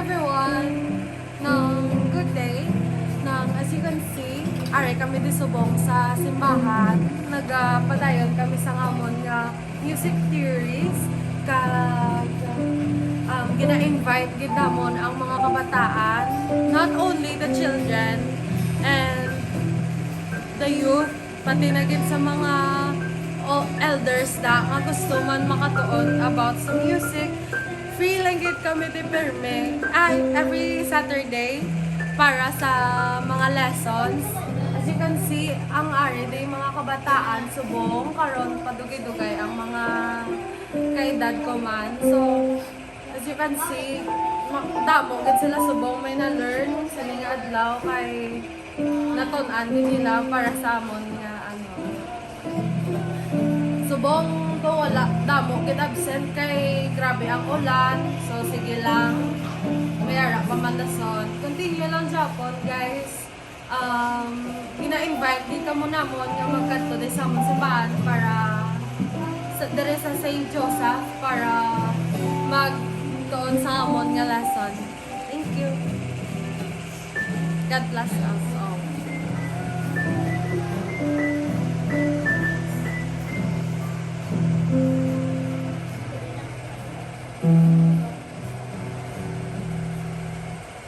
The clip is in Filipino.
everyone! Good day. As you can see, are kami di subong sa simbahan. Nagpadayon kami sa ngamon nga music theories. Gina-invite gid namon ang mga kabataan, not only the children and the youth, pati na gid sa mga elders da nga gusto man makatuon about sa music. Free lang gid kami di perme every Saturday para sa mga lessons. As you can see, ang ari day mga kabataan subong karon padugay-dugay ang mga kaedad ko man. So as you can see, damo gid sila subong may na-learn sa ning adlaw kay natun-an din nila para sa amon nga subong to wala damo gid absent kay grabe ang ulan. So sige lang, mayara pa man dason. Continue lang Japon guys. Gina-invite di ka mo namon nga magkanto di sa amon simbahan para sa dire sa Saint Joseph para magtuon sa amon nga lesson. Thank you. God bless us all.